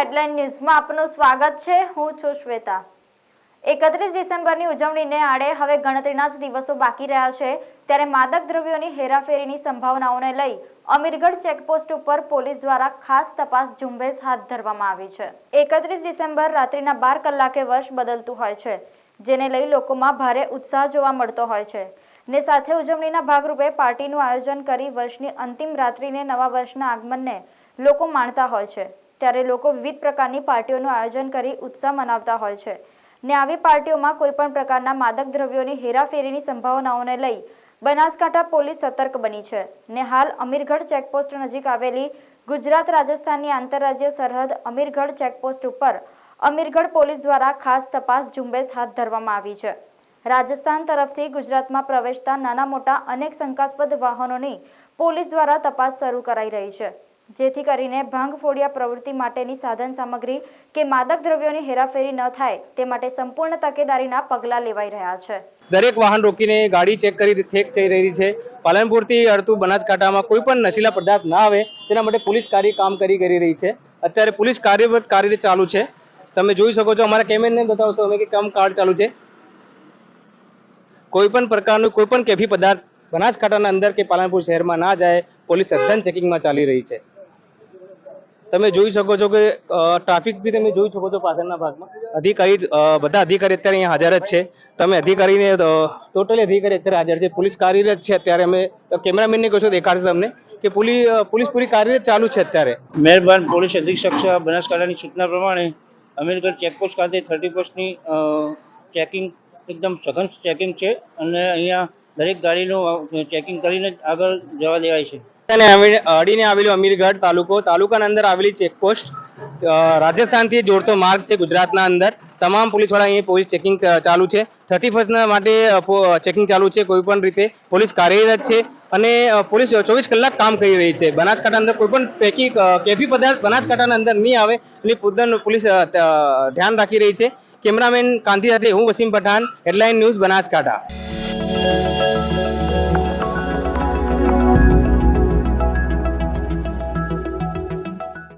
Headline ન્યૂઝમાં આપનું સ્વાગત છે। હું છું શ્વેતા। 31 ડિસેમ્બરની ઉજવણીને આડે હવે ગણતરીના જ દિવસો બાકી રહ્યા છે, ત્યારે માદક દ્રવ્યોની હેરાફેરીની સંભાવનાઓને લઈ અમીરગઢ ચેકપોસ્ટ ઉપર પોલીસ દ્વારા ખાસ તપાસ ઝુંબેશ હાથ ધરવામાં આવી છે। 31 ડિસેમ્બર રાત્રિના 12 કલાકે વર્ષ બદલતું હોય છે, જેને લઈ લોકોમાં ભારે ઉત્સાહ જોવા મળતો હોય છે ને સાથે ઉજવણીના ભાગરૂપે પાર્ટીનું આયોજન કરી વર્ષની અંતિમ રાત્રિને નવા વર્ષના આગમનને લોકો માણતા હોય છે। ત્યારે લોકો વિવિધ પ્રકારની પાર્ટીઓનું આયોજન કરી ઉત્સાહ મનાવતા હોય છે ને આવી પાર્ટીઓમાં કોઈપણ પ્રકારના માદક દ્રવ્યોની હેરાફેરીની સંભાવનાઓને લઈ બનાસકાંઠા પોલીસ સતર્ક બની છે ને હાલ અમીરગઢ ચેકપોસ્ટ નજીક આવેલી ગુજરાત રાજસ્થાનની આંતરરાજ્ય સરહદ અમીરગઢ ચેકપોસ્ટ ઉપર અમીરગઢ પોલીસ દ્વારા ખાસ તપાસ ઝુંબેશ હાથ ધરવામાં આવી છે। રાજસ્થાન તરફથી ગુજરાતમાં પ્રવેશતા નાના મોટા અનેક શંકાસ્પદ વાહનોની પોલીસ દ્વારા તપાસ શરૂ કરાઈ રહી છે, જેથી કરીને ભાંગફોડિયા પ્રવૃત્તિ માટેની સાધન સામગ્રી કે માદક દ્રવ્યોની હેરાફેરી ન થાય તે માટે સંપૂર્ણ તકેદારીના પગલાં લેવાઈ રહ્યા છે। દરેક વાહન રોકીને ગાડી ચેક કરી ચેક થઈ રહી છે। પાલનપુરથી અડતું બનાસકાંઠામાં કોઈ પણ નશીલા પદાર્થ ના આવે તેના માટે પોલીસ કામ કરી રહી છે। અત્યારે પોલીસ કાર્ય ચાલુ છે। તમે જોઈ શકો છો, અમારા કેમેરાને બતાવશો અમે કે કામ ચાલુ છે। કોઈ પણ પ્રકારનું કોઈ પણ કેફી પદાર્થ બનાસકાંઠાના અંદર કે પાલનપુર શહેરમાં ના જાય, પોલીસ સઘન ચેકિંગમાં ચાલી રહી છે। તમે જોઈ શકો છો કે ટ્રાફિક બી તમે જોઈ શકો છો પાછળના ભાગમાં અધિકારી બધા અધિકારી અત્યારે અહીંયા હાજર જ છે। તમે અધિકારીને ટોટલી અધિકારી અત્યારે હાજર છે, પોલીસ કાર્યરત છે। અત્યારે અમે કેમેરામેનને કહીશું દેખાડશે તમને કે પોલીસ પૂરી કાર્યરત ચાલુ છે। અત્યારે મહેરબાન પોલીસ અધિક્ષક બનાસકાંઠાની સૂચના પ્રમાણે અમીરગઢ ચેકપોસ્ટ ખાતે 31ની ચેકિંગ એકદમ સઘન ચેકિંગ છે અને અહીંયા દરેક ગાડીનું ચેકિંગ કરીને જ આગળ જવા દેવાય છે। અડીને આવેલું અમીરગઢ તાલુકાના અંદર આવેલી ચેકપોસ્ટ રાજસ્થાનથી જોડતો માર્ગ છે। ગુજરાતના અંદર તમામ પોલીસવાળા અહીંયા પોલીસ ચેકિંગ ચાલુ છે। 31 માટે ચેકિંગ ચાલુ છે। કોઈ પણ રીતે પોલીસ કાર્યરત છે અને પોલીસ 24 કલાક કામ કરી રહી છે। બનાસકાંઠા અંદર કોઈ પણ કેફી પદાર્થ બનાસકાંઠાના અંદર નહીં આવે એની પોતાનું પોલીસ ધ્યાન રાખી રહી છે। કેમેરામેન કાંતિ સાથે હું વસીમ પઠાણ, હેડલાઇન ન્યૂઝ બનાસકાંઠા।